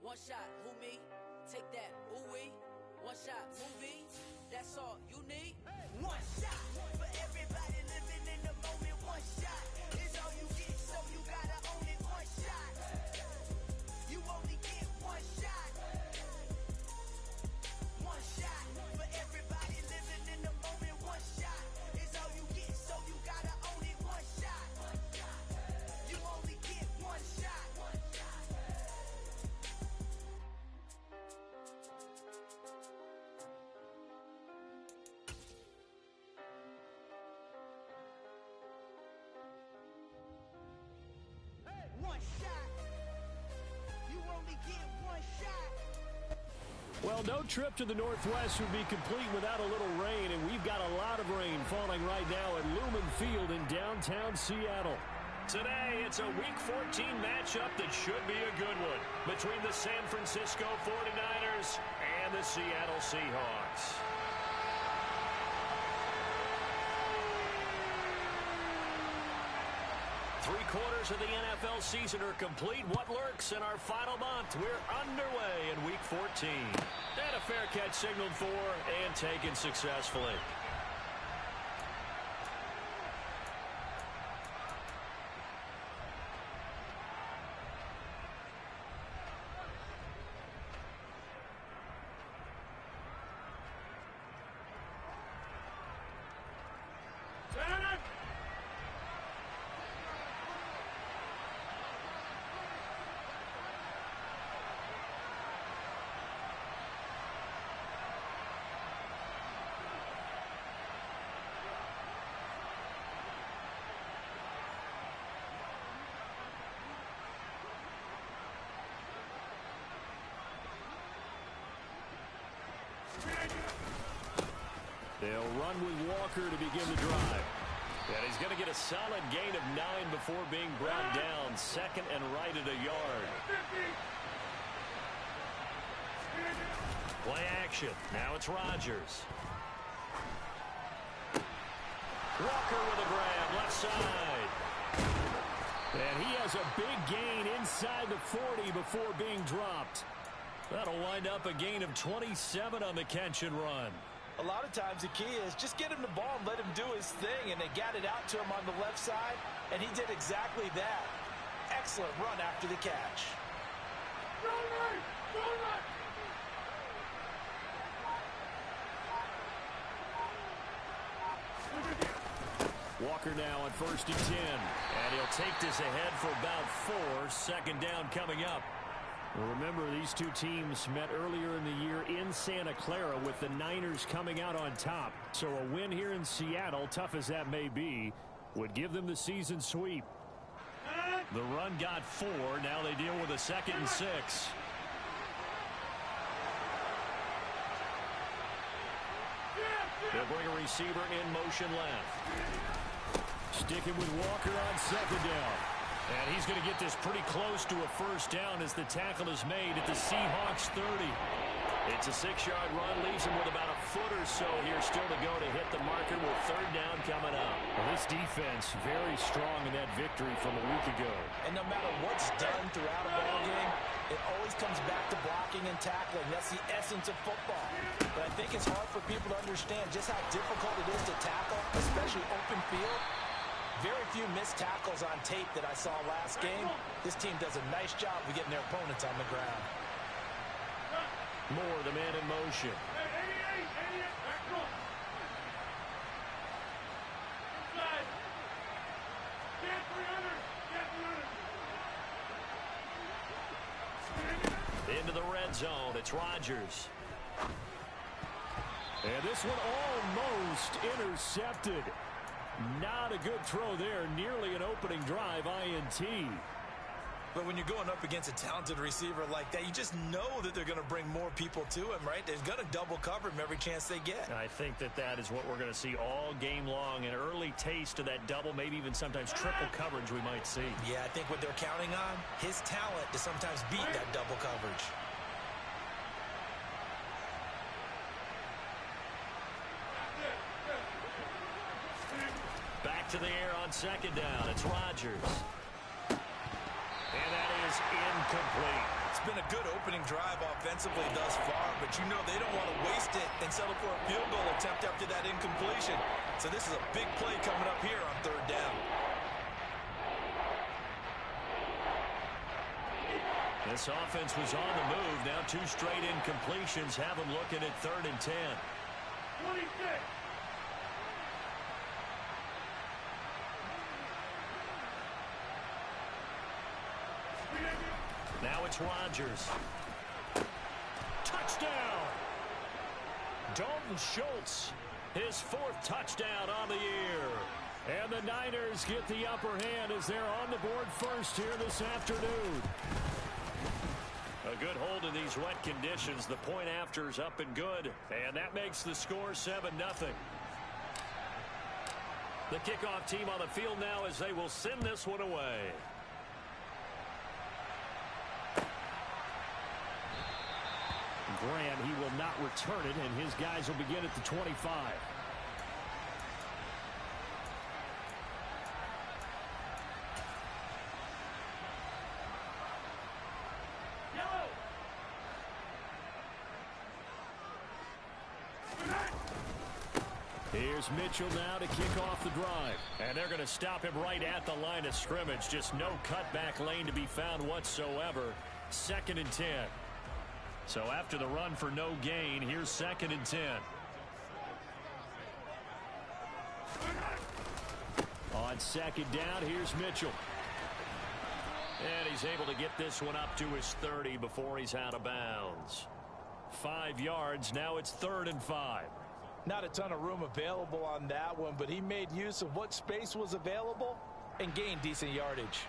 One shot, who me? Take that, ooh-wee. One shot, movie. That's all you need. One shot for everybody living in the moment. One shot is all you get, so you gotta own it. One shot. You only get one shot. One shot for everybody living in the moment. One shot is all you get, so you gotta own it. One shot. You only get one shot. One shot. You only get one shot. Well, no trip to the Northwest would be complete without a little rain, and we've got a lot of rain falling right now at Lumen Field in downtown Seattle. Today, it's a Week 14 matchup that should be a good one between the San Francisco 49ers and the Seattle Seahawks. Three-quarters of the NFL season are complete. What lurks in our final month? We're underway in Week 14. And a fair catch signaled for and taken successfully. They'll run with Walker to begin the drive. And he's going to get a solid gain of 9 before being brought down. Second and right at a yard. Play action. Now it's Rodgers. Walker with a grab, left side. And he has a big gain inside the 40 before being dropped. That'll wind up a gain of 27 on the catch and run. A lot of times the key is just get him the ball and let him do his thing, and they got it out to him on the left side, and he did exactly that. Excellent run after the catch. Walker now on 1st and 10, and he'll take this ahead for about 4. Second down coming up. Remember, these two teams met earlier in the year in Santa Clara with the Niners coming out on top. So a win here in Seattle, tough as that may be, would give them the season sweep. The run got 4. Now they deal with a 2nd and 6. They'll bring a receiver in motion left. Sticking with Walker on 2nd down. And he's going to get this pretty close to a first down as the tackle is made at the Seahawks 30. It's a 6-yard run, leaves him with about a foot or so here still to go to hit the marker with 3rd down coming up. Well, this defense very strong in that victory from a week ago. And no matter what's done throughout a ball game, it always comes back to blocking and tackling. That's the essence of football. But I think it's hard for people to understand just how difficult it is to tackle, especially open field. Very few missed tackles on tape that I saw last game. This team does a nice job of getting their opponents on the ground. Moore, the man in motion. Into the red zone. It's Rodgers. And this one almost intercepted. Not a good throw there. Nearly an opening drive INT. But when you're going up against a talented receiver like that, you just know that they're going to bring more people to him, right? They're going to double cover him every chance they get. I think that is what we're going to see all game long. An early taste of that double, maybe even sometimes triple coverage we might see. Yeah, I think what they're counting on, his talent to sometimes beat that double coverage. Back to the air on 2nd down. It's Rodgers. And that is incomplete. It's been a good opening drive offensively thus far, but you know they don't want to waste it and settle for a field goal attempt after that incompletion. So this is a big play coming up here on third down. This offense was on the move. Now 2 straight incompletions have them looking at 3rd and 10. 26. Now it's Rodgers. Touchdown! Dalton Schultz, his 4th touchdown on the year. And the Niners get the upper hand as they're on the board first here this afternoon. A good hold in these wet conditions. The point after is up and good. And that makes the score 7-0. The kickoff team on the field now as they will send this one away. Graham, he will not return it, and his guys will begin at the 25. Here's Mitchell now to kick off the drive. And they're going to stop him right at the line of scrimmage. Just no cutback lane to be found whatsoever. 2nd and 10. So after the run for no gain, here's 2nd and 10. On 2nd down, here's Mitchell. And he's able to get this one up to his 30 before he's out of bounds. 5 yards, now it's 3rd and 5. Not a ton of room available on that one, but he made use of what space was available and gained decent yardage.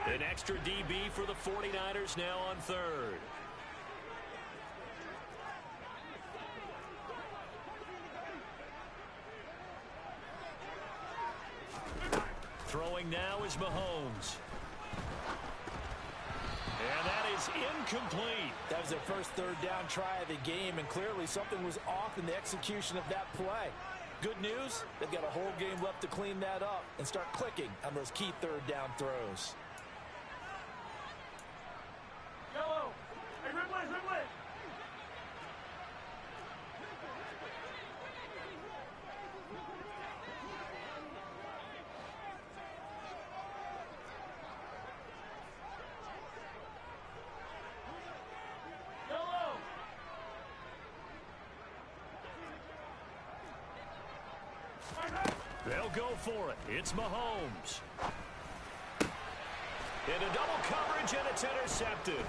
An extra DB for the 49ers now on 3rd. Throwing now is Mahomes. And that is incomplete. That was their first 3rd down try of the game, and clearly something was off in the execution of that play. Good news, they've got a whole game left to clean that up and start clicking on those key 3rd down throws. Yellow. Hey, Ripley, Ripley. Yellow. They'll go for it. It's Mahomes. Into double coverage, and it's intercepted.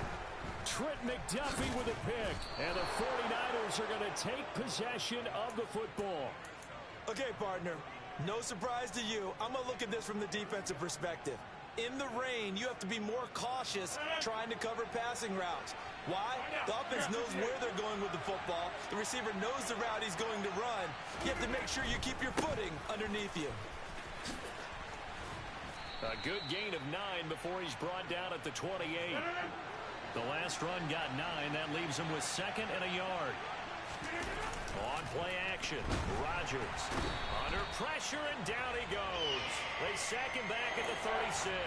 Trent McDuffie with a pick. And the 49ers are going to take possession of the football. Okay, partner, no surprise to you. I'm going to look at this from the defensive perspective. In the rain, you have to be more cautious trying to cover passing routes. Why? The offense knows where they're going with the football. The receiver knows the route he's going to run. You have to make sure you keep your footing underneath you. A good gain of 9 before he's brought down at the 28. The last run got 9. That leaves him with 2nd and a yard. On play action, Rodgers under pressure, and down he goes. They sack him back at the 36.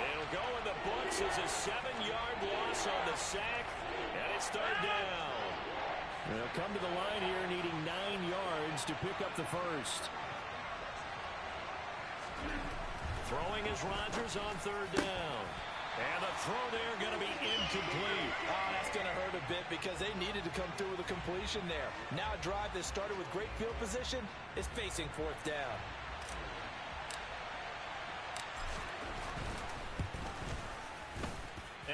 It'll go in the books as a 7-yard loss on the sack, and it's 3rd down. They'll come to the line here needing 9 yards to pick up the first. Throwing is Rodgers on 3rd down. And the throw there going to be incomplete. Oh, that's going to hurt a bit because they needed to come through with a completion there. Now a drive that started with great field position is facing 4th down.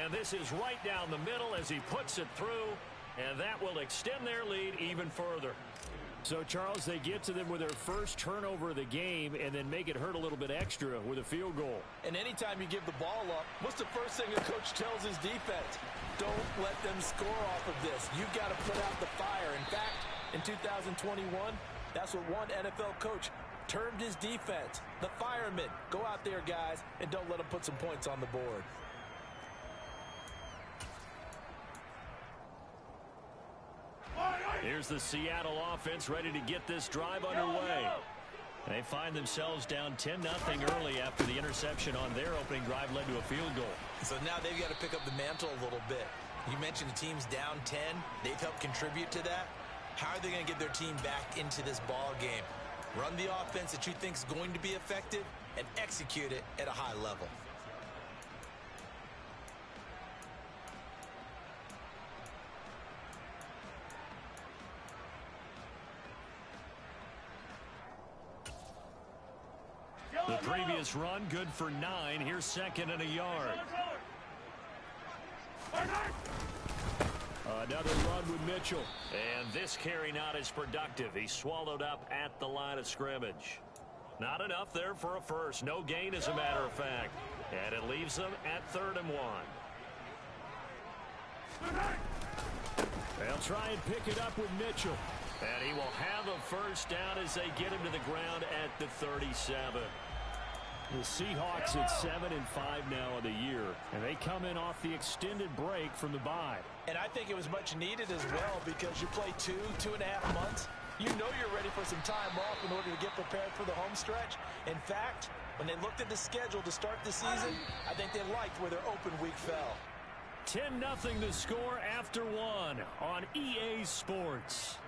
And this is right down the middle as he puts it through. And that will extend their lead even further. So, Charles, they get to them with their first turnover of the game and then make it hurt a little bit extra with a field goal. And anytime you give the ball up, what's the first thing a coach tells his defense? Don't let them score off of this. You've got to put out the fire. In fact, in 2021, that's what one NFL coach termed his defense. The firemen. Go out there, guys, and don't let them put some points on the board. Aye, aye. Here's the Seattle offense ready to get this drive underway. They find themselves down 10-0 early after the interception on their opening drive led to a field goal. So now they've got to pick up the mantle a little bit. You mentioned the team's down 10. They've helped contribute to that. How are they going to get their team back into this ball game? Run the offense that you think is going to be effective and execute it at a high level. The previous run, good for 9. Here's second and a yard. Another run with Mitchell. And this carry not as productive. He's swallowed up at the line of scrimmage. Not enough there for a first. No gain, as a matter of fact. And it leaves them at 3rd and 1. They'll try and pick it up with Mitchell. And he will have a first down as they get him to the ground at the 37. The Seahawks at 7-5 now of the year, and they come in off the extended break from the bye. And I think it was much needed as well, because you play 2.5 months. You know you're ready for some time off in order to get prepared for the home stretch. In fact, when they looked at the schedule to start the season, I think they liked where their open week fell. 10-0 the score after 1 on EA Sports.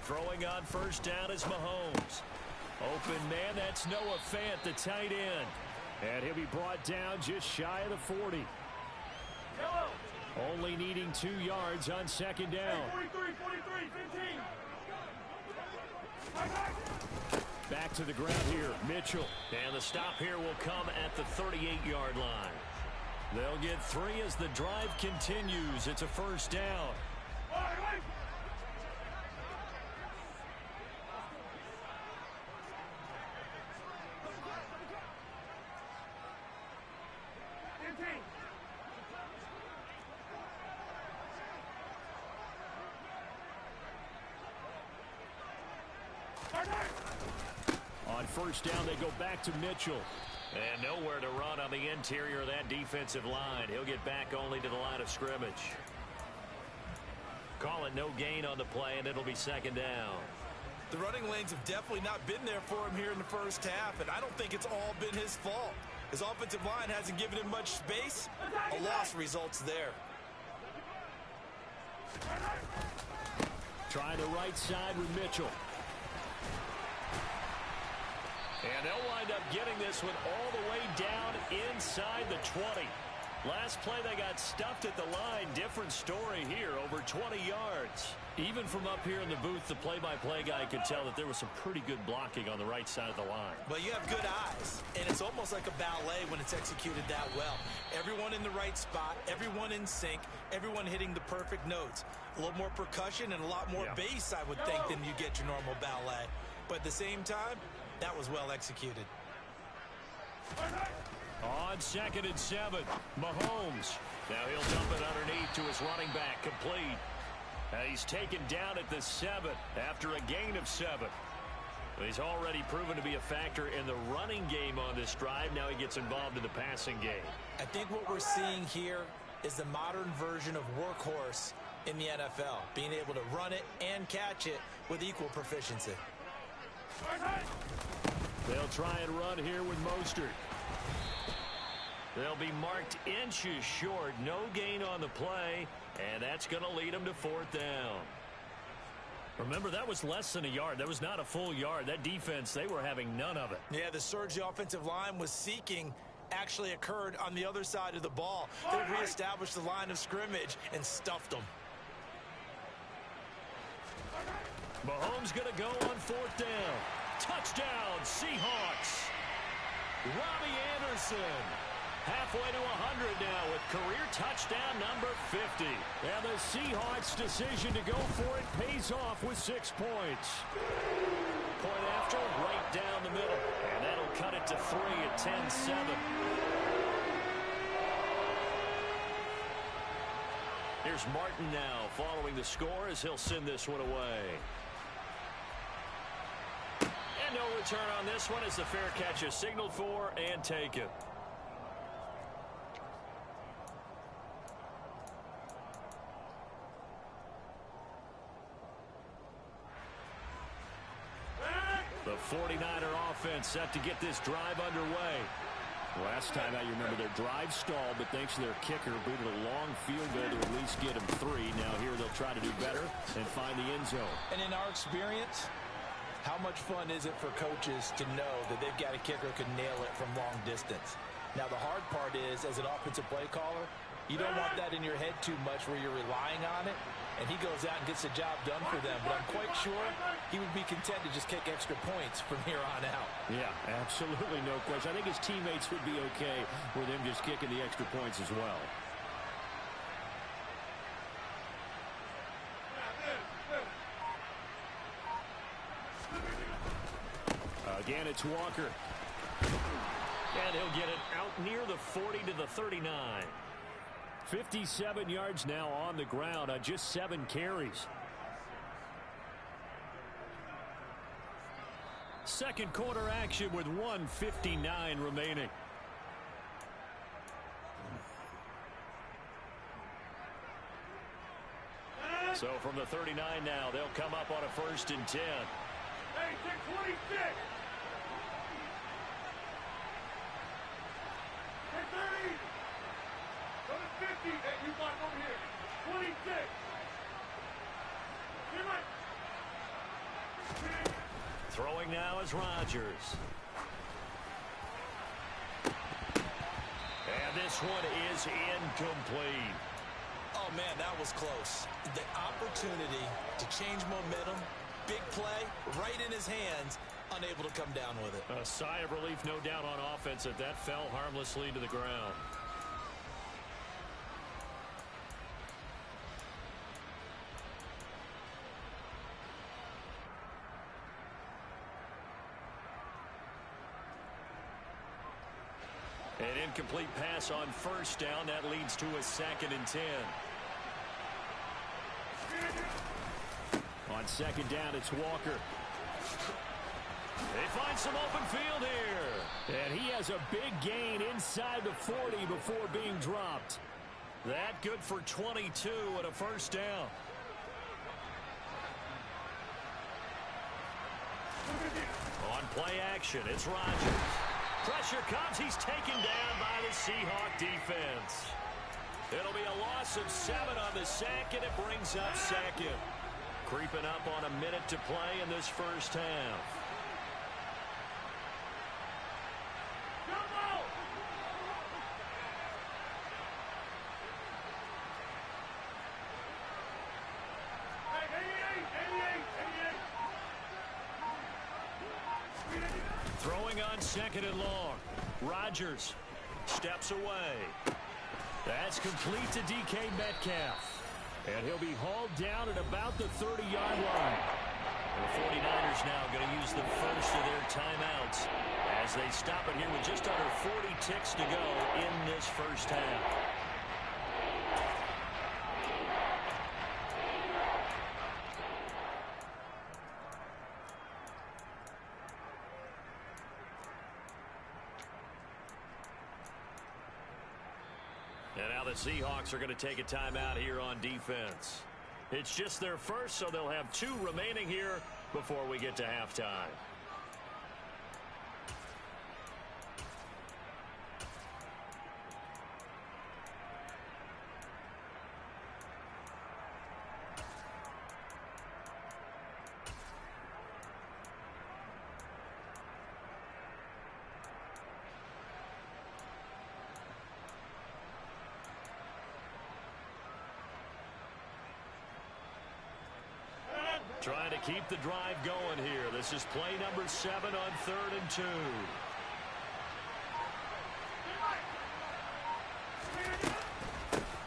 Throwing on first down is Mahomes. Open man, that's Noah Fant, the tight end. And he'll be brought down just shy of the 40. Only needing 2 yards on second down. 43, 15. Back to the ground here, Mitchell. And the stop here will come at the 38-yard line. They'll get 3 as the drive continues. It's a first down. On first down, they go back to Mitchell. And nowhere to run on the interior of that defensive line. He'll get back only to the line of scrimmage. Call it no gain on the play, and it'll be second down. The running lanes have definitely not been there for him here in the first half, and I don't think it's all been his fault. His offensive line hasn't given him much space. A loss results there. Trying the right side with Mitchell. And they'll wind up getting this one all the way down inside the 20. Last play they got stuffed at the line. Different story here, over 20 yards. Even from up here in the booth, the play-by-play guy could tell that there was some pretty good blocking on the right side of the line. Well, you have good eyes, and it's almost like a ballet when it's executed that well. Everyone in the right spot, everyone in sync, everyone hitting the perfect notes. A little more percussion and a lot more bass, I would think, than you get your normal ballet. But at the same time, that was well executed. On 2nd and 7, Mahomes. Now he'll dump it underneath to his running back, complete. He's taken down at the 7 after a gain of 7. He's already proven to be a factor in the running game on this drive. Now he gets involved in the passing game. I think what we're seeing here is the modern version of workhorse in the NFL, being able to run it and catch it with equal proficiency. They'll try and run here with Mostert. They'll be marked inches short. No gain on the play, and that's going to lead them to 4th down. Remember, that was less than a yard. That was not a full yard. That defense, they were having none of it. Yeah, the surge the offensive line was seeking actually occurred on the other side of the ball. They reestablished the line of scrimmage and stuffed them. Mahomes going to go on 4th down. Touchdown, Seahawks. Robbie Anderson. Halfway to 100 now with career touchdown number 50. And the Seahawks' decision to go for it pays off with 6 points. Point after, right down the middle. And that'll cut it it to 3 at 10-7. Here's Martin now following the score as he'll send this one away. And no return on this one as the fair catch is signaled for and taken. The 49er offense set to get this drive underway. Last time out, you remember their drive stalled, but thanks to their kicker, booted a long field goal to at least get them 3. Now here they'll try to do better and find the end zone. And in our experience, how much fun is it for coaches to know that they've got a kicker who can nail it from long distance? Now the hard part is, as an offensive play caller, you don't want that in your head too much where you're relying on it, and he goes out and gets the job done for them. But I'm quite sure he would be content to just kick extra points from here on out. Yeah, absolutely no question. I think his teammates would be okay with him just kicking the extra points as well. Again, it's Walker. And he'll get it out near the 40 to the 39. 57 yards now on the ground on just 7 carries. Second quarter action with 1:59 remaining. So from the 39 now, they'll come up on a 1st and 10. Hey, take 26. Take 30. Go to 50. Hey, you got over here. 26. Give it. Throwing now is Rodgers. And this one is incomplete. Oh, man, that was close. The opportunity to change momentum, big play, right in his hands, unable to come down with it. A sigh of relief, no doubt, on offense that fell harmlessly to the ground. An incomplete pass on 1st down. That leads to a 2nd and 10. On 2nd down, it's Walker. They find some open field here. And he has a big gain inside the 40 before being dropped. That good for 22 and a 1st down. On play action, it's Rodgers. Pressure comes. He's taken down by the Seahawk defense. It'll be a loss of 7 on the sack, and it brings up 2nd. Creeping up on a minute to play in this 1st half. Throwing on 2nd and long. Rodgers steps away. That's complete to DK Metcalf. And he'll be hauled down at about the 30-yard line. The 49ers now going to use the first of their timeouts as they stop it here with just under 40 ticks to go in this 1st half. And now the Seahawks are going to take a timeout here on defense. It's just their first, so they'll have 2 remaining here before we get to halftime. Trying to keep the drive going here. This is play number 7 on 3rd and 2.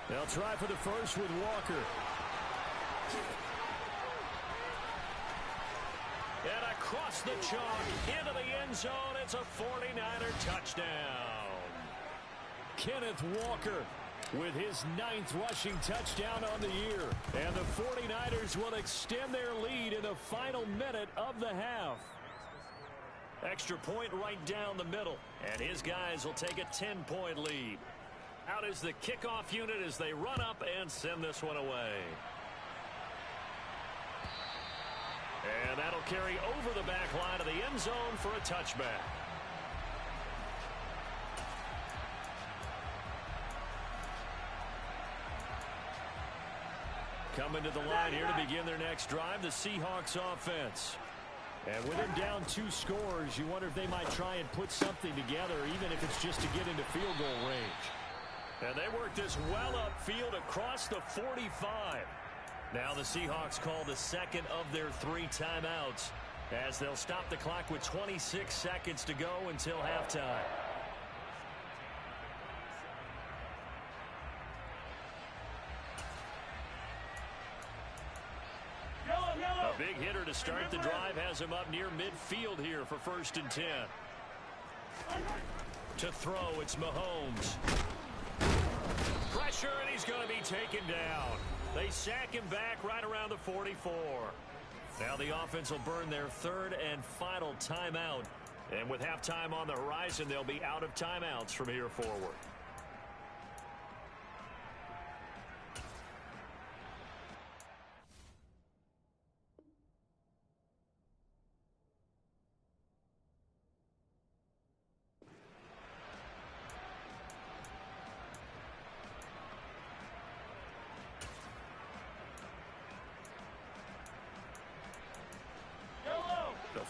They'll try for the first with Walker. And a across the chalk, into the end zone. It's a 49er touchdown. Kenneth Walker with his 9th rushing touchdown on the year. And the 49ers will extend their lead in the final minute of the half. Extra point right down the middle. And his guys will take a 10-point lead. Out is the kickoff unit as they run up and send this one away. And that'll carry over the back line of the end zone for a touchback. Coming to the line here to begin their next drive, the Seahawks offense. And with them down 2 scores, you wonder if they might try and put something together, even if it's just to get into field goal range. And they work this well upfield across the 45. Now the Seahawks call the second of their 3 timeouts as they'll stop the clock with 26 seconds to go until halftime. A big hitter to start the drive has him up near midfield here for 1st and 10. To throw, it's Mahomes. Pressure, and he's going to be taken down. They sack him back right around the 44. Now the offense will burn their 3rd and final timeout. And with halftime on the horizon, they'll be out of timeouts from here forward.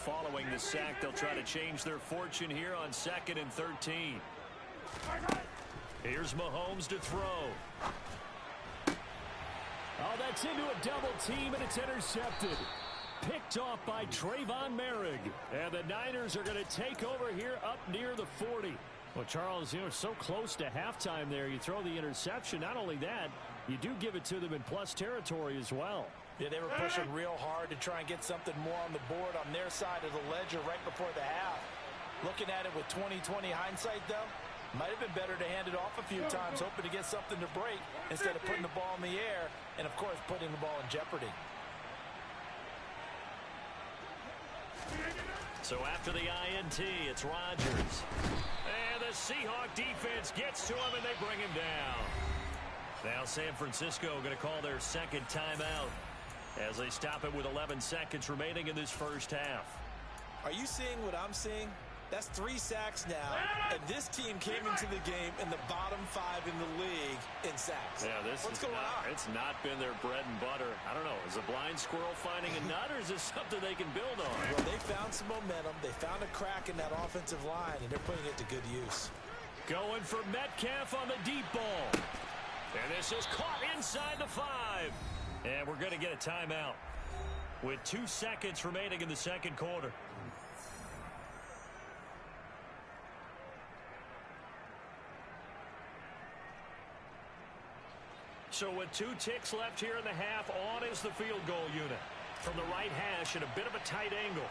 Following the sack, they'll try to change their fortune here on 2nd and 13. Here's Mahomes to throw. Oh, that's into a double team, and it's intercepted. Picked off by Trayvon Merrick. And the Niners are going to take over here up near the 40. Well, Charles, so close to halftime there. You throw the interception. Not only that, you do give it to them in plus territory as well. Yeah, they were pushing real hard to try and get something more on the board on their side of the ledger right before the half. Looking at it with 20/20 hindsight, though, might have been better to hand it off a few times, hoping to get something to break instead of putting the ball in the air and, of course, putting the ball in jeopardy. So after the INT, it's Rodgers. And the Seahawk defense gets to him, and they bring him down. Now San Francisco going to call their 2nd timeout as they stop it with 11 seconds remaining in this first half. Are you seeing what I'm seeing? That's 3 sacks now, and this team came into the game in the bottom 5 in the league in sacks. Yeah, what's going on? It's not been their bread and butter. I don't know. Is a blind squirrel finding a nut, or is this something they can build on? Well, they found some momentum. They found a crack in that offensive line, and they're putting it to good use. Going for Metcalf on the deep ball. And this is caught inside the 5. And we're going to get a timeout with 2 seconds remaining in the 2nd quarter. So with 2 ticks left here in the half, on is the field goal unit. From the right hash at a bit of a tight angle.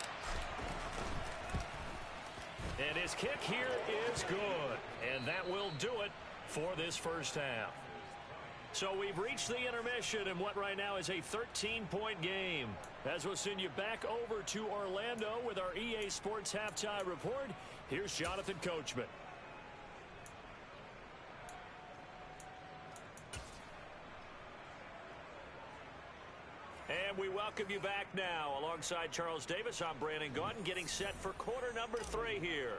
And his kick here is good. And that will do it for this first half. So we've reached the intermission in what right now is a 13-point game. As we'll send you back over to Orlando with our EA Sports Halftime Report, here's Jonathan Coachman. And we welcome you back now. Alongside Charles Davis, I'm Brandon Gaudin, getting set for quarter number 3 here.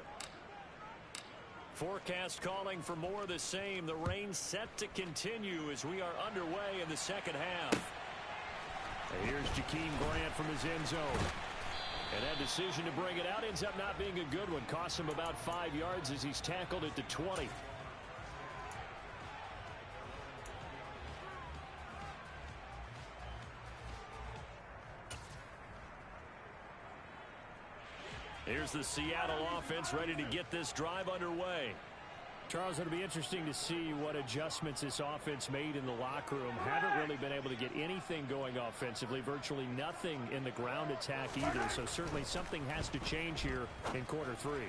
Forecast calling for more of the same. The rain set to continue as we are underway in the 2nd half. And here's Jakeem Grant from his end zone. And that decision to bring it out ends up not being a good one. Costs him about 5 yards as he's tackled at the 20. Here's the Seattle offense ready to get this drive underway. Charles, it'll be interesting to see what adjustments this offense made in the locker room. Haven't really been able to get anything going offensively, virtually nothing in the ground attack either. So certainly something has to change here in quarter 3.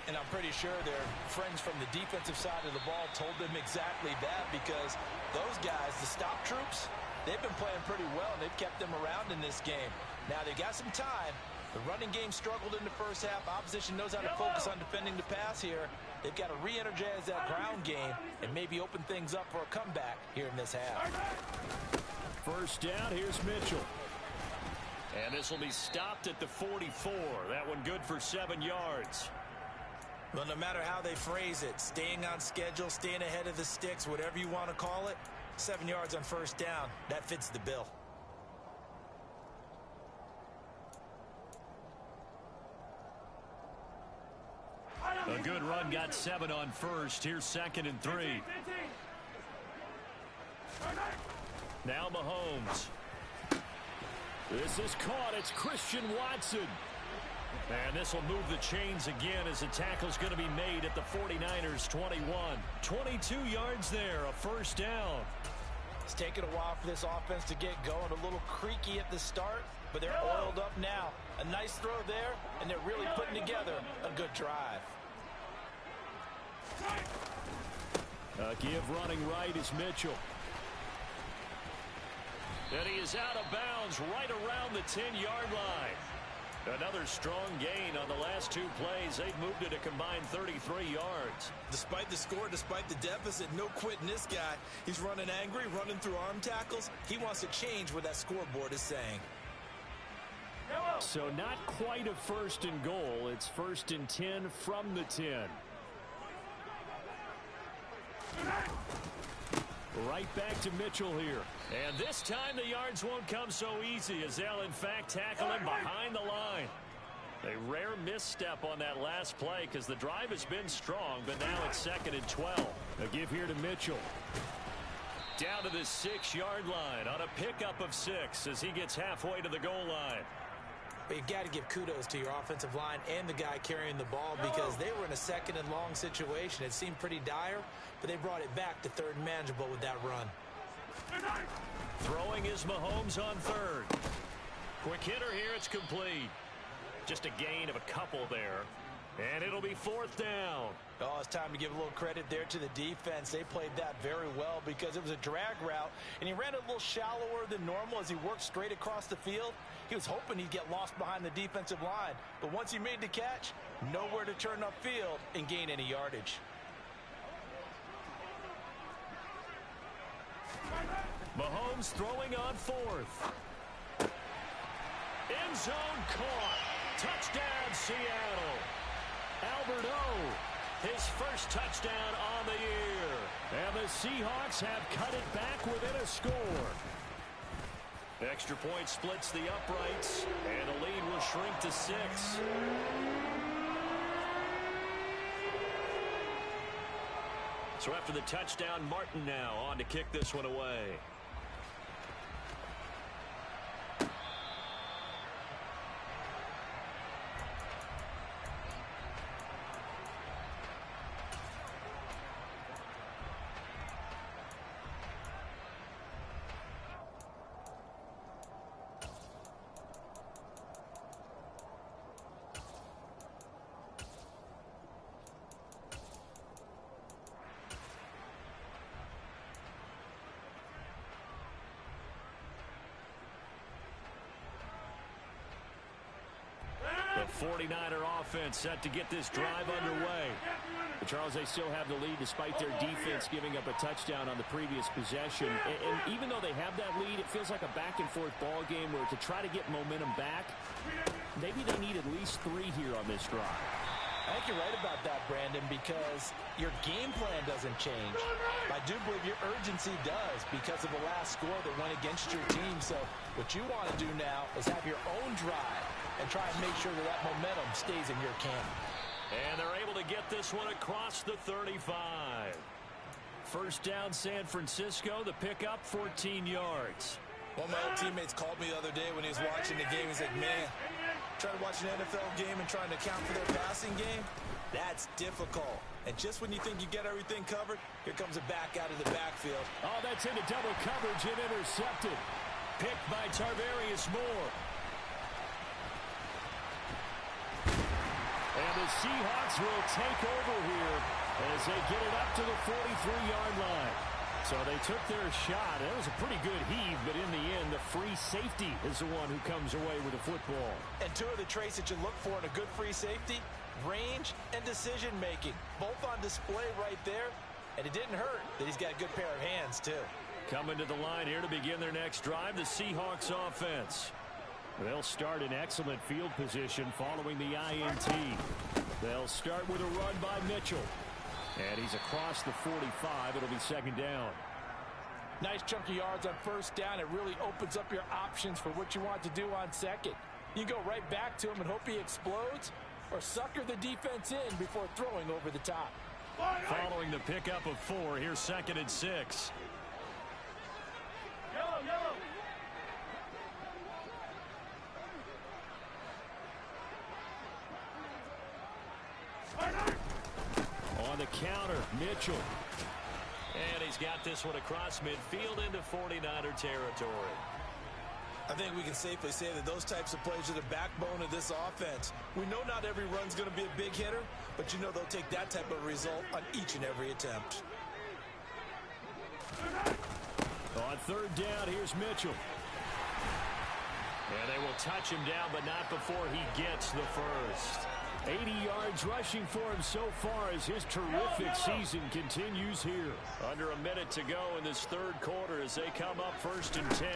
And I'm pretty sure their friends from the defensive side of the ball told them exactly that, because those guys, the stop troops, they've been playing pretty well, and they've kept them around in this game. Now, they've got some time. The running game struggled in the first half. Opposition knows how to focus on defending the pass here. They've got to re-energize that ground game and maybe open things up for a comeback here in this half. First down, here's Mitchell. And this will be stopped at the 44. That one good for 7 yards. Well, no matter how they phrase it, staying on schedule, staying ahead of the sticks, whatever you want to call it, 7 yards on first down, that fits the bill. A good run, got 7 on first. Here's 2nd and 3. Now Mahomes. This is caught. It's Christian Watson. And this will move the chains again as the tackle's going to be made at the 49ers 21. 22 yards there, a first down. It's taken a while for this offense to get going. A little creaky at the start, but they're oiled up now. A nice throw there, and they're really putting together a good drive. Give running right is Mitchell. And he is out of bounds right around the 10-yard line. Another strong gain on the last 2 plays. They've moved it a combined 33 yards. Despite the score, despite the deficit, no quitting this guy. He's running angry, running through arm tackles. He wants to change what that scoreboard is saying. So not quite a 1st and goal. It's 1st and 10 from the 10. Right back to Mitchell here. And this time the yards won't come so easy as they'll in fact tackle him behind the line. A rare misstep on that last play because the drive has been strong, but now it's 2nd and 12. A give here to Mitchell. Down to the 6-yard line on a pickup of 6 as he gets halfway to the goal line. But you got to give kudos to your offensive line and the guy carrying the ball, because they were in a 2nd and long situation. It seemed pretty dire, but they brought it back to 3rd and manageable with that run. Throwing is Mahomes on 3rd. Quick hitter here, it's complete. Just a gain of a couple there. And it'll be 4th down. Oh, it's time to give a little credit there to the defense. They played that very well because it was a drag route, and he ran it a little shallower than normal as he worked straight across the field. He was hoping he'd get lost behind the defensive line, but once he made the catch, nowhere to turn upfield and gain any yardage. Mahomes throwing on 4th. End zone caught. Touchdown, Seattle. Albert O, his first touchdown on the year. And the Seahawks have cut it back within a score. Extra point splits the uprights, and the lead will shrink to 6. So after the touchdown, Martin now on to kick this one away. The 49er offense set to get this drive underway. But Charles, they still have the lead despite their defense giving up a touchdown on the previous possession. And even though they have that lead, it feels like a back-and-forth ball game where to try to get momentum back, maybe they need at least 3 here on this drive. I think you're right about that, Brandon, because your game plan doesn't change. I do believe your urgency does because of the last score that went against your team. So what you want to do now is have your own drive and try and make sure that that momentum stays in your camp. And they're able to get this one across the 35. First down, San Francisco. The pickup, 14 yards. One of my old teammates called me the other day when he was watching the game. He's like, man, trying to watch an NFL game and trying to account for their passing game, That's difficult. And just when you think you get everything covered, here comes a back out of the backfield. Oh, that's into double coverage and intercepted. Picked by Tarvarius Moore. And the Seahawks will take over here as they get it up to the 43-yard line. So they took their shot. That was a pretty good heave, but in the end, the free safety is the one who comes away with the football. And two of the traits that you look for in a good free safety, range and decision-making. Both on display right there. And it didn't hurt that he's got a good pair of hands, too. Coming to the line here to begin their next drive, the Seahawks offense. They'll start in excellent field position following the INT. They'll start with a run by Mitchell. And he's across the 45. It'll be second down. Nice chunk of yards on first down. It really opens up your options for what you want to do on second. You go right back to him and hope he explodes, or sucker the defense in before throwing over the top. Following the pickup of 4, here's second and 6. Yellow. On the counter, Mitchell. And he's got this one across midfield into 49er territory. I think we can safely say that those types of plays are the backbone of this offense. We know not every run's going to be a big hitter, but you know they'll take that type of result on each and every attempt. On third down, here's Mitchell. And they will touch him down, but not before he gets the first. 80 yards rushing for him so far as his terrific season continues here. Under a minute to go in this third quarter as they come up first and 10.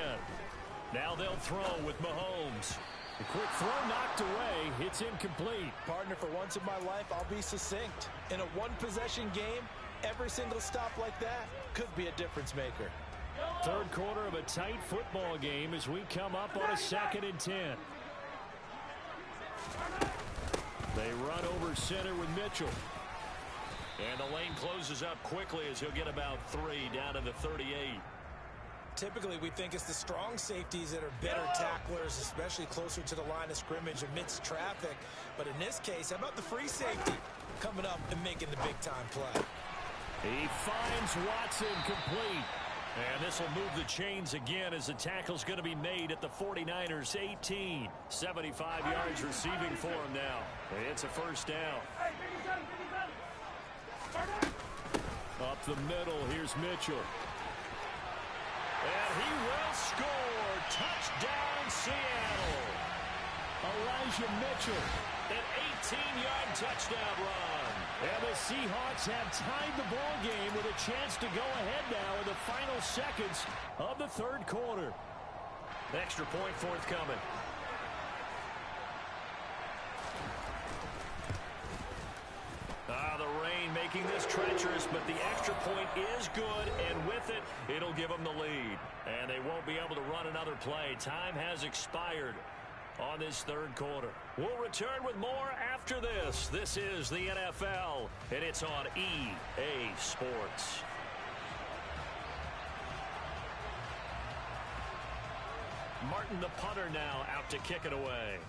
Now they'll throw with Mahomes. The quick throw knocked away. It's incomplete. Partner, for once in my life, I'll be succinct. In a one-possession game, every single stop like that could be a difference maker. Third quarter of a tight football game as we come up on a second and 10. They run over center with Mitchell. And the lane closes up quickly as he'll get about 3 down to the 38. Typically, we think it's the strong safeties that are better tacklers, especially closer to the line of scrimmage amidst traffic. But in this case, how about the free safety coming up and making the big-time play? He finds Watson complete. And this will move the chains again as the tackle's going to be made at the 49ers 18. 75 yards receiving for him now. It's a first down. Up the middle, here's Mitchell. And he will score. Touchdown, Seattle. Elijah Mitchell, an 18-yard touchdown run. And the Seahawks have tied the ball game with a chance to go ahead now in the final seconds of the third quarter. Extra point forthcoming. The rain making this treacherous, but the extra point is good, and with it, it'll give them the lead. And they won't be able to run another play. Time has expired on this third quarter. We'll return with more after this. This is the NFL, and it's on EA Sports. Martin, the punter, now out to kick it away.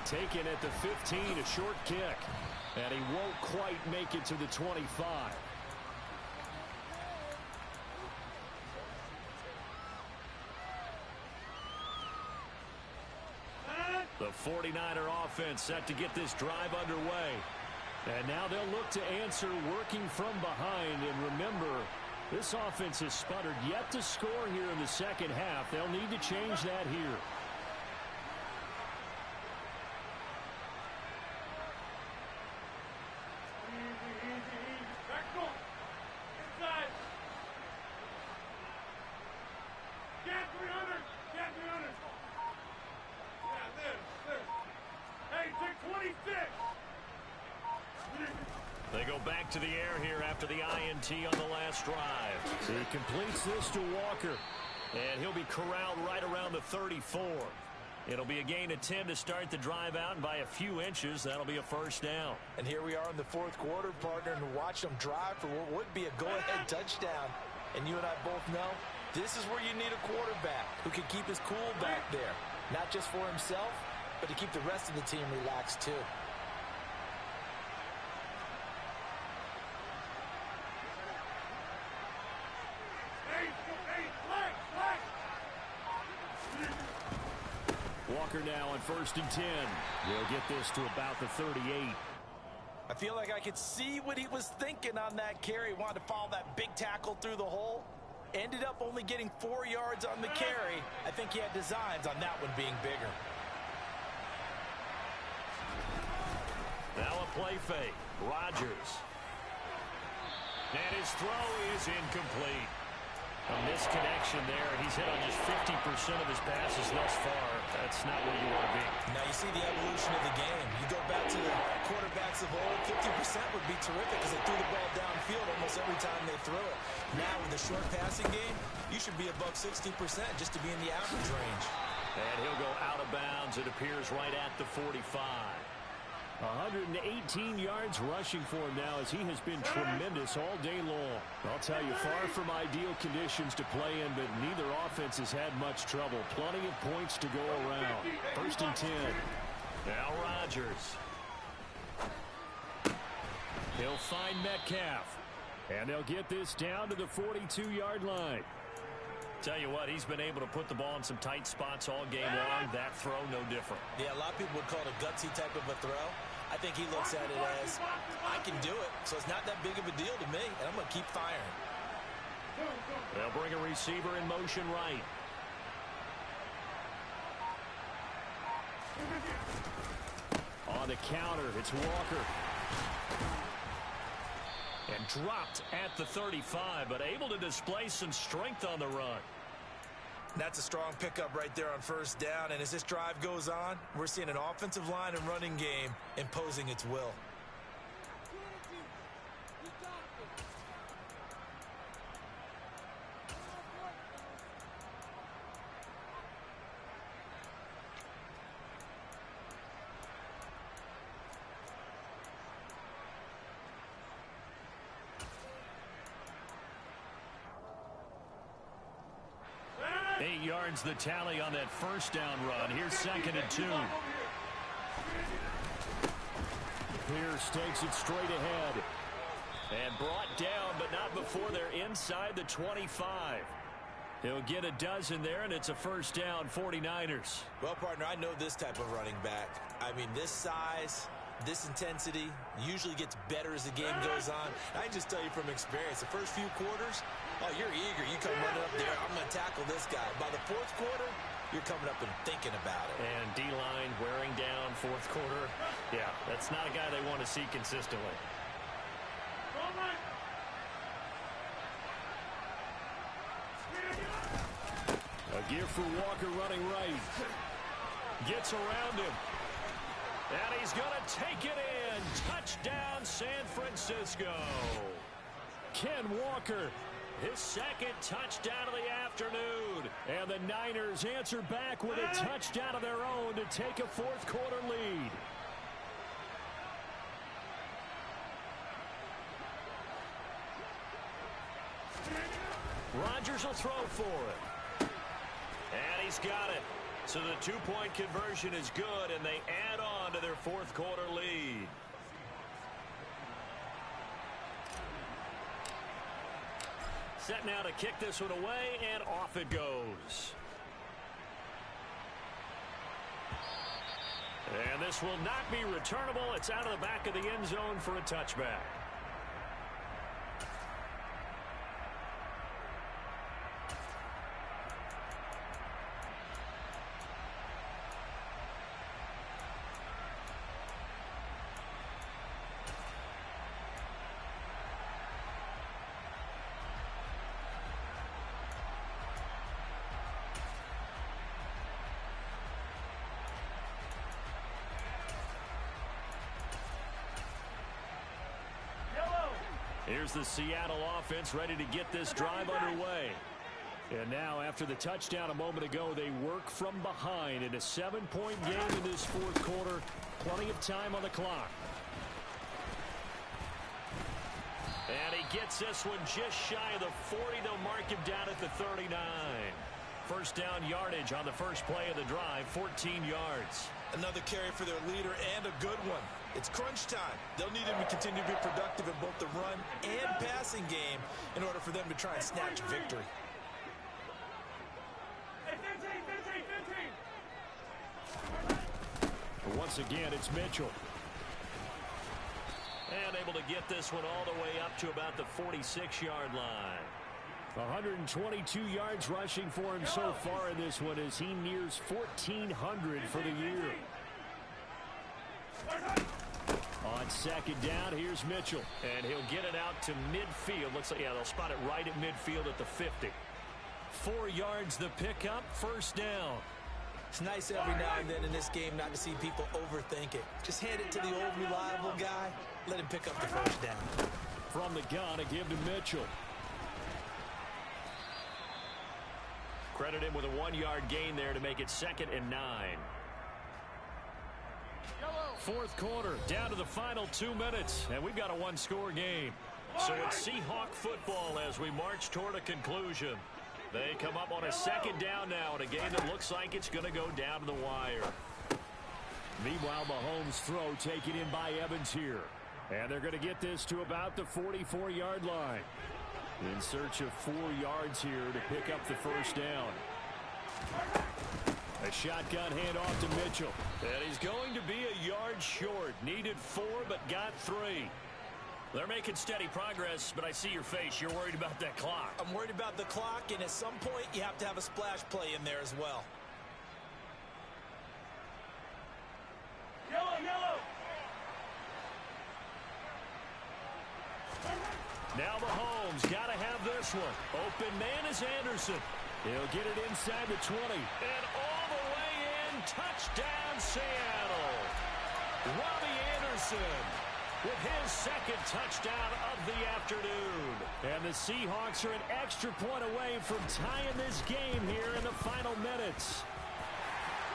Taken at the 15, a short kick. And he won't quite make it to the 25. The 49er offense set to get this drive underway. And now they'll look to answer working from behind. And remember, this offense has sputtered yet to score here in the second half. They'll need to change that here. They go back to the air here after the INT on the last drive. He completes this to Walker, and he'll be corralled right around the 34. It'll be a gain of 10 to start the drive out, and by a few inches, that'll be a first down. And here we are in the fourth quarter, partner, and watch them drive for what would be a go-ahead touchdown. And you and I both know this is where you need a quarterback who can keep his cool back there, not just for himself, but to keep the rest of the team relaxed too. Walker now on 1st and 10. They'll get this to about the 38. I feel like I could see what he was thinking on that carry. Wanted to follow that big tackle through the hole. Ended up only getting 4 yards on the carry. I think he had designs on that one being bigger. Now a play fake. Rodgers. And his throw is incomplete. A misconnection there, and he's hit on just 50% of his passes thus far. That's not where you want to be. Now you see the evolution of the game. You go back to the quarterbacks of old, 50% would be terrific because they threw the ball downfield almost every time they threw it. Now with the short passing game, you should be above 60% just to be in the average range. And he'll go out of bounds, it appears, right at the 45. 118 yards rushing for him now as he has been tremendous all day long. I'll tell you, far from ideal conditions to play in, but neither offense has had much trouble. Plenty of points to go around. 1st and 10. Now Rodgers. He'll find Metcalf. And they'll get this down to the 42-yard line. Tell you what, he's been able to put the ball in some tight spots all game long. That throw, no different. Yeah, a lot of people would call it a gutsy type of a throw. I think he looks at it as, I can do it, so it's not that big of a deal to me, and I'm going to keep firing. They'll bring a receiver in motion right. On the counter, it's Walker. And dropped at the 35, but able to display some strength on the run. That's a strong pickup right there on 1st down, and as this drive goes on, we're seeing an offensive line and running game imposing its will. The tally on that 1st down run. Here's 2nd and 2. Pierce takes it straight ahead. And brought down, but not before they're inside the 25. He'll get a dozen there, and it's a 1st down, 49ers. Well, partner, I know this type of running back. I mean, this size, this intensity usually gets better as the game goes on. I can just tell you from experience, the first few quarters, oh, you're eager. You come running up there, I'm going to tackle this guy. By the 4th quarter, you're coming up and thinking about it. And D-line wearing down 4th quarter. Yeah, that's not a guy they want to see consistently. A gift for Walker running right. Gets around him. And he's going to take it in. Touchdown, San Francisco. Ken Walker, his 2nd touchdown of the afternoon. And the Niners answer back with a touchdown of their own to take a 4th quarter lead. Rodgers will throw for it. And he's got it. So the 2-point conversion is good, and they add on to their 4th quarter lead. Set now to kick this one away, and off it goes. And this will not be returnable. It's out of the back of the end zone for a touchback. Here's the Seattle offense ready to get this drive underway. And now, after the touchdown a moment ago, they work from behind in a 7-point game in this 4th quarter. Plenty of time on the clock. And he gets this one just shy of the 40. They'll mark him down at the 39. First down yardage on the first play of the drive, 14 yards. Another carry for their leader and a good one. It's crunch time. They'll need him to continue to be productive in both the run and passing game in order for them to try and snatch victory. Once again, it's Mitchell. And able to get this one all the way up to about the 46-yard line. 122 yards rushing for him so far in this one as he nears 1,400 for the year. On second down, here's Mitchell. And he'll get it out to midfield. Looks like, yeah, they'll spot it right at midfield at the 50. 4 yards the pickup, first down. It's nice every now and then in this game not to see people overthink it. Just hand it to the old reliable guy. Let him pick up the first down. From the gun, a give to Mitchell. Credit him with a 1-yard gain there to make it 2nd and 9. Fourth quarter, down to the final 2 minutes, and we've got a 1-score game. So it's Seahawk football as we march toward a conclusion. They come up on a 2nd down now in a game that looks like it's going to go down to the wire. Meanwhile, Mahomes' throw taken in by Evans here. And they're going to get this to about the 44-yard line. In search of 4 yards here to pick up the first down. A shotgun handoff to Mitchell. And he's going to be a yard short. Needed 4, but got 3. They're making steady progress, but I see your face. You're worried about that clock. I'm worried about the clock, and at some point, you have to have a splash play in there as well. Yellow. Now Mahomes got to have this one. Open man is Anderson. He'll get it inside the 20. And all the way in, touchdown Seattle. Robbie Anderson with his 2nd touchdown of the afternoon. And the Seahawks are an extra point away from tying this game here in the final minutes.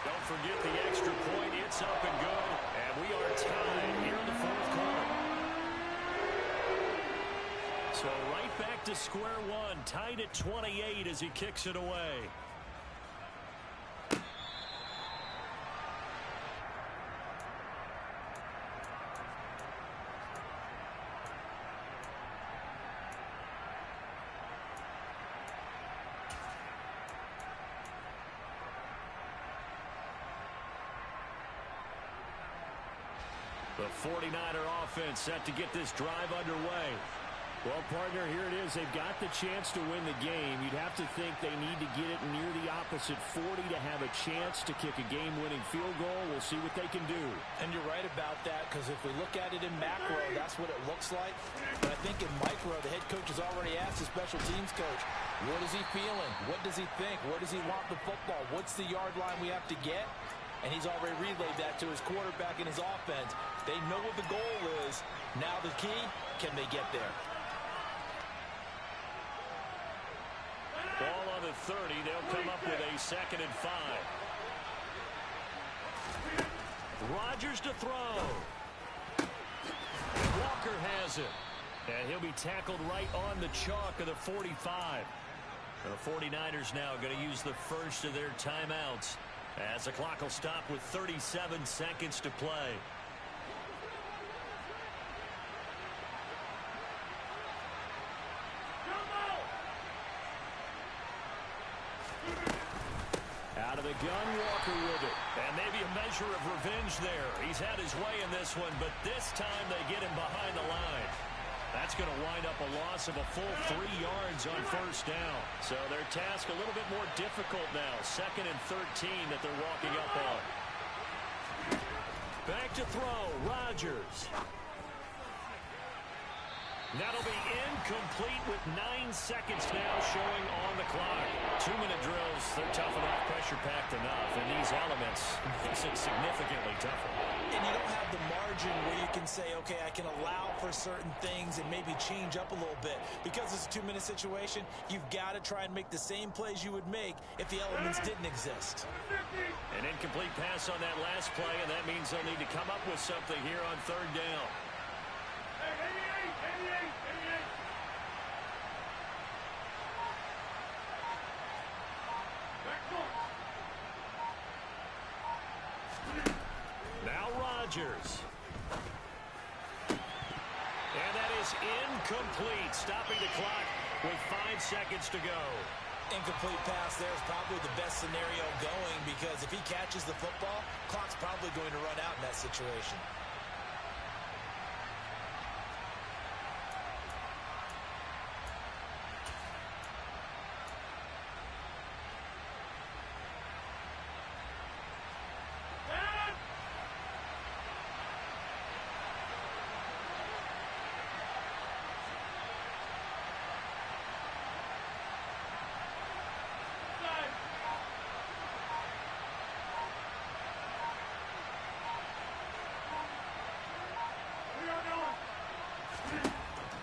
Don't forget the extra point. It's up and good. And we are tied here in the 4th quarter. So right back to square one, tied at 28 as he kicks it away. The 49er offense set to get this drive underway. Well, partner, here it is. They've got the chance to win the game. You'd have to think they need to get it near the opposite 40 to have a chance to kick a game-winning field goal. We'll see what they can do. And you're right about that, because if we look at it in macro, that's what it looks like. But I think in micro, the head coach has already asked the special teams coach, what is he feeling? What does he think? Where does he want the football? What's the yard line we have to get? And he's already relayed that to his quarterback and his offense. They know what the goal is. Now the key, can they get there? Ball on the 30. They'll come up with a 2nd and 5. Rodgers to throw. Walker has it. And he'll be tackled right on the chalk of the 45. The 49ers now going to use the first of their timeouts as the clock will stop with 37 seconds to play. Out of the gun, Walker with it. And maybe a measure of revenge there. He's had his way in this one, but this time they get him behind the line. That's going to wind up a loss of a full 3 yards on first down. So their task a little bit more difficult now. 2nd and 13 that they're walking up on. Back to throw, Rodgers. That'll be incomplete with 9 seconds now showing on the clock. 2-minute drills, they're tough enough, pressure-packed enough, and these elements makes it significantly tougher. And you don't have the margin where you can say, okay, I can allow for certain things and maybe change up a little bit. Because it's a 2-minute situation, you've got to try and make the same plays you would make if the elements didn't exist. An incomplete pass on that last play, and that means they'll need to come up with something here on 3rd down. Rodgers. And that is incomplete, stopping the clock with 5 seconds to go. Incomplete pass there is probably the best scenario going, because if he catches the football, clock's probably going to run out in that situation.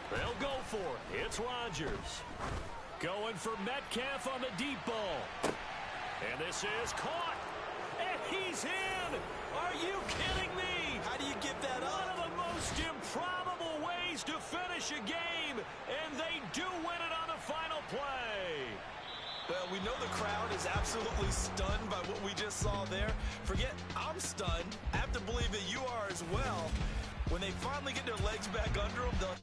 They'll go for it. It's Rodgers. Going for Metcalf on the deep ball. And this is caught. And he's in. Are you kidding me? How do you give that up? One of the most improbable ways to finish a game. And they do win it on the final play. Well, we know the crowd is absolutely stunned by what we just saw there. Forget I'm stunned. I have to believe that you are as well. When they finally get their legs back under them, they'll